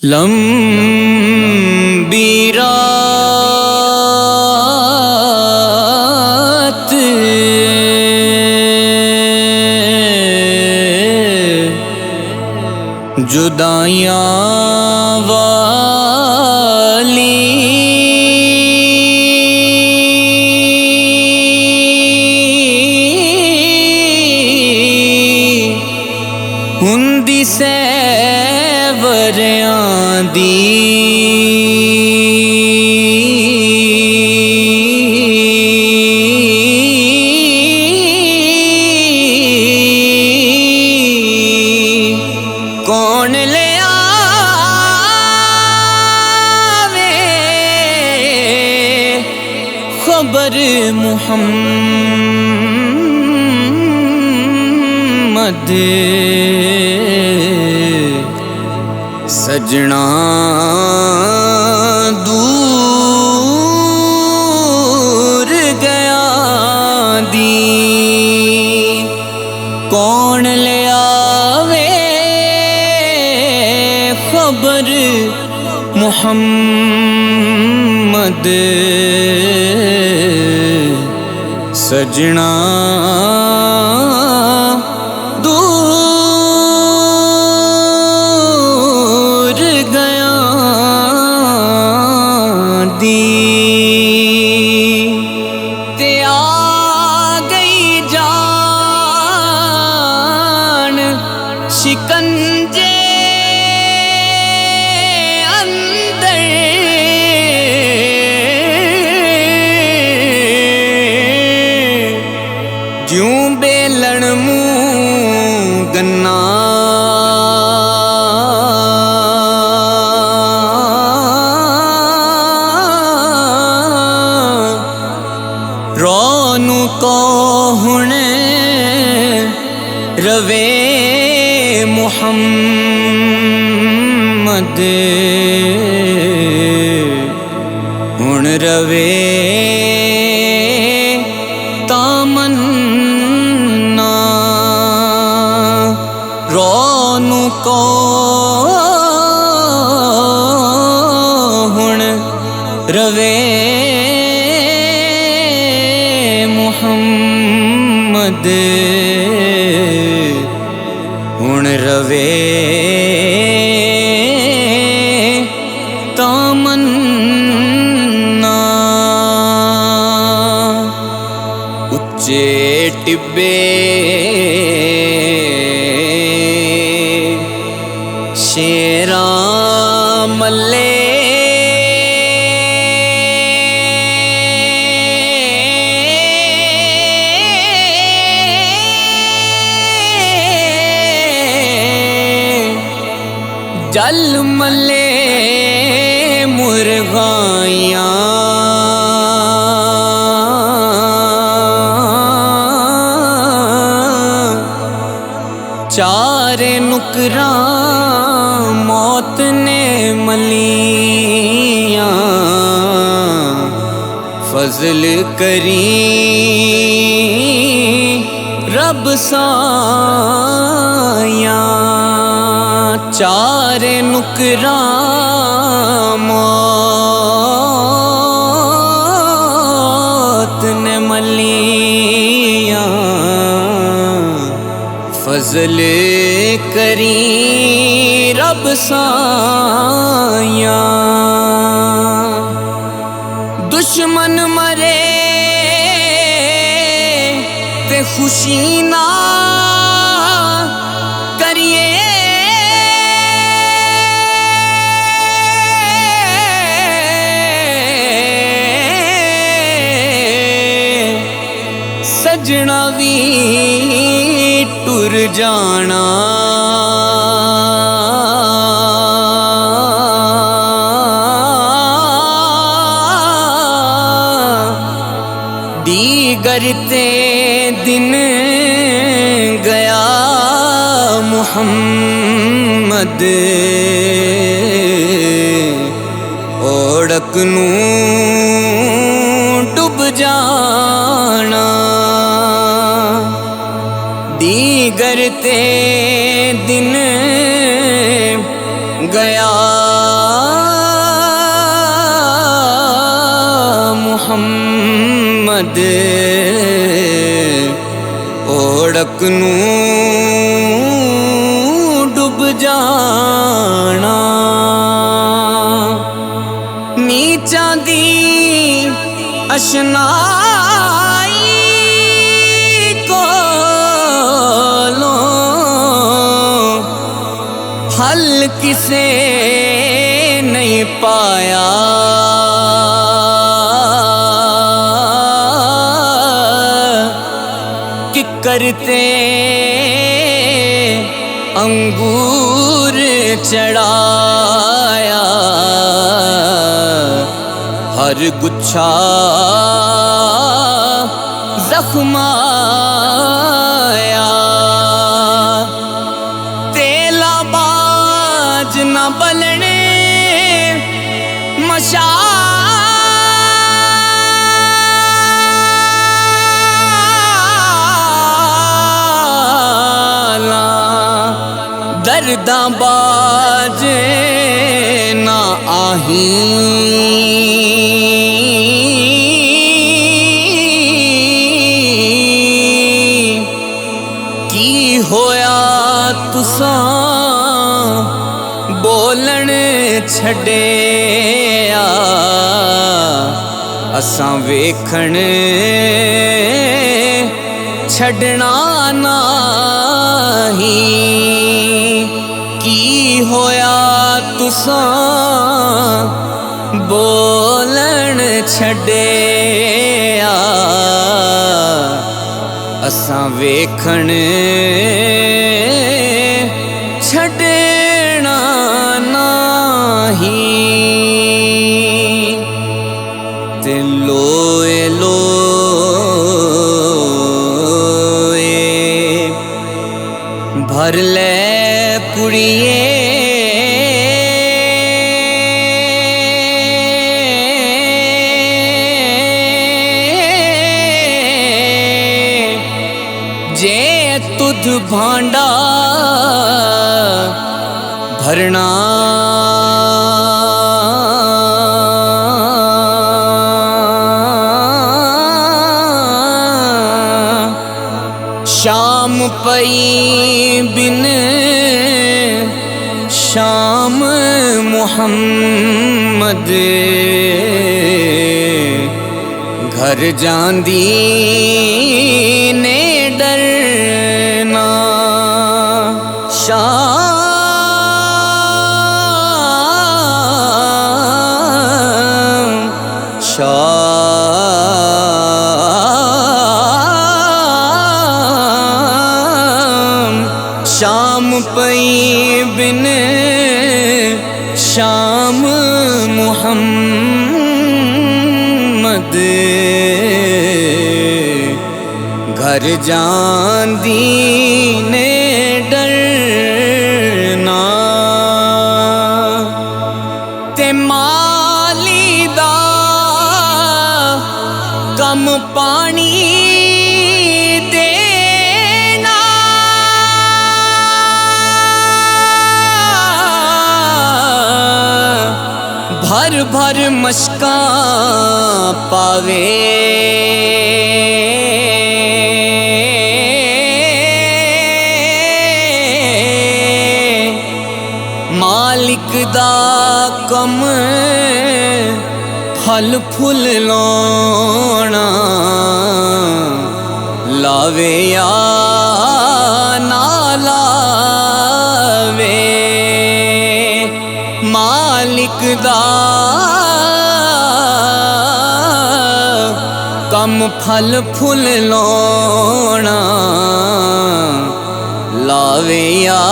लंबी रात जुदाइयां वाली हुंदी सैवरियां दी कौन ले आवे खबर मुहम्मद सजना दूर गया दी कौन ले आवे खबर मुहम्मद सजना दूर गया दी ते आ गई जान शिकंजे अंदर ज्यों बेलन मुँह गन्ना रोनू को हुण रवे मुहम्मद हुण रवे तामन्ना रोनू को हुण रवे मुहम्मद हुण रवे तामन्ना उच्चे टिब्बे शेरां मल्ले जल मल्ले मुर्गाइयां चार नुकरा मौत ने मलियां फजल करी रब साया चार नुकरा मौत ने मलियां फजल करी रब साया दुश्मन मरे ते खुशी ना करिए सजना भी टुर जाना दीगर ते दिन गया मुहम्मद ओढ़क नूं डूब जाना दीगर ते दिन गया मुहम्मद ओढ़क नूं डुब जाना। नीचां दी अशनाई कोलों हल किसे नहीं पाया। कि करते अंगूर चढ़ाया हर गुच्छा जख्माया। तेला बाज न बलने मशाला दर्दां बाज ना आही। की होया तुसां बोलन छड्डिया असां वेखण छड्डना नाही। की होया तुसां बोलन छड्डिया असां वेखण छड्डना नाही। ते लोए लोए भर ले कुड़िए जे तुध भांडा भरना। शाम पई बिन शाम मुहम्मद घर जांदी ने डरना। शाम पई बिन शाम मुहम्मद घर जांदी ने डरना। ते माली दा कम पानी भर भर मशका पावे। मालिक दा कम फल फुल लाना लावे या ना लावे। मालिक दा कम फल फुल लाना लावे या